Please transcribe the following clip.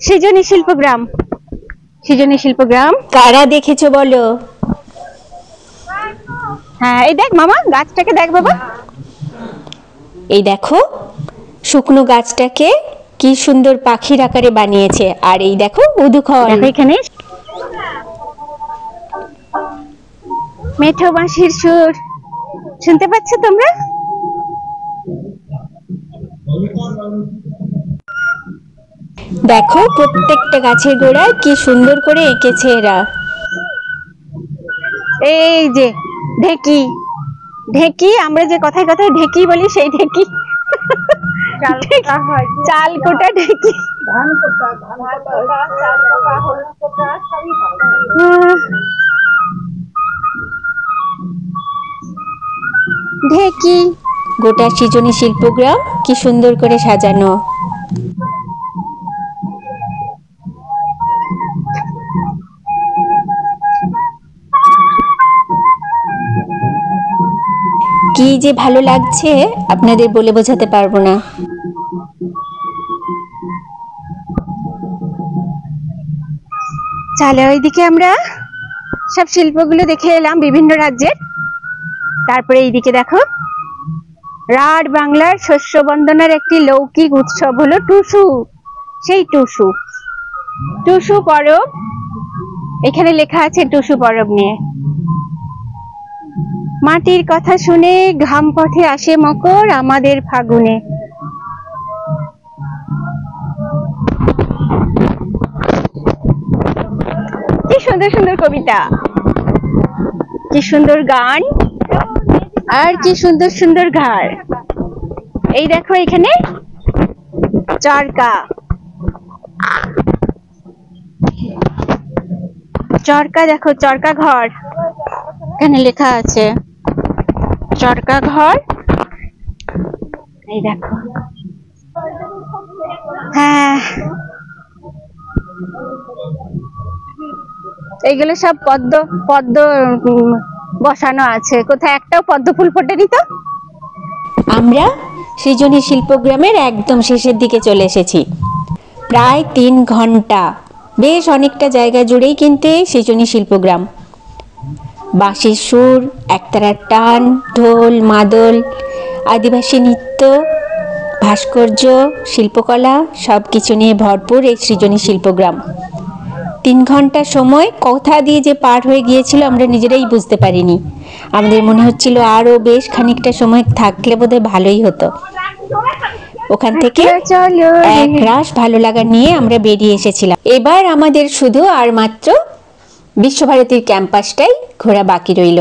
সৃজনী শিল্পগ্রাম। সৃজনী শিল্পগ্রাম কারা দেখেছো বলো? হ্যাঁ, এই দেখ মামা, গাছটাকে দেখ বাবা। এই দেখো শুকনো গাছটাকে কি সুন্দর পাখির আকারে বানিয়েছে। আর এই দেখো উদুখল। দেখো এখানে মেঠো বাঁশির সুর শুনতে পাচ্ছ তোমরা? দেখো প্রত্যেকটা গাছের গোড়ায় কি সুন্দর করে এঁকেছে এরা। এই যে ঢেকি, ঢেকি আমরা যে কথায় কথায় ঢেকি বলি, সেই ঢেকি। চাল কোটা ঢেকি। ঢেকি। গোটা সৃজনী শিল্পগ্রাম কি সুন্দর করে সাজানো। কি যে ভালো লাগছে আপনাদের বলে বোঝাতে পারবো না। তাহলে ওইদিকে আমরা সব শিল্পগুলো দেখে এলাম বিভিন্ন রাজ্যের। তারপরে এইদিকে দেখো, রাঢ় বাংলার শস্য বন্দনার একটি লৌকিক উৎসব হলো টুসু। সেই টুসু, টুসু পরব। এখানে লেখা আছে টুসু পরব নিয়ে। মাটির কথা শুনে ঘাম পথে আসে মকর আমাদের ফাগুনে। কি সুন্দর সুন্দর কবিতা, কি সুন্দর গান, আর কি সুন্দর সুন্দর ঘাড়। এই দেখো এখানে চরকা, চরকা দেখো, চরকা ঘর এখানে লেখা আছে, চরকা ঘর। এই দেখো, হ্যাঁ এইগুলো সব পদ্ম পদ্ম বসানো আছে। কোথায় একটাও পদ্ম ফুল ফোটেনি তো। আমরা সৃজনী শিল্পগ্রামের একদম শেষের দিকে চলে এসেছি। প্রায় 3 ঘন্টা, বেশ অনেকটা জায়গা জুড়েই কিন্তু সৃজনী শিল্পগ্রাম। বাঁশির সুর, একতারার টান, ঢোল মাদল, আদিবাসী নৃত্য, ভাস্কর্য, শিল্পকলা সব কিছু নিয়ে ভরপুর এই সৃজনী শিল্পগ্রাম। 3 ঘন্টা সময় কোথা দিয়ে যে পার হয়ে গিয়েছিল আমরা নিজেরাই বুঝতে পারিনি। আমাদের মনে হচ্ছিল আরও বেশ খানিকটা সময় থাকলে বোধহয় ভালোই হতো। ওখান থেকে এক রাশ ভালো লাগা নিয়ে আমরা বেরিয়ে এসেছিলাম। এবার আমাদের শুধু আর মাত্র বিশ্বভারতীর ক্যাম্পাসটাই ঘোরা বাকি রইল।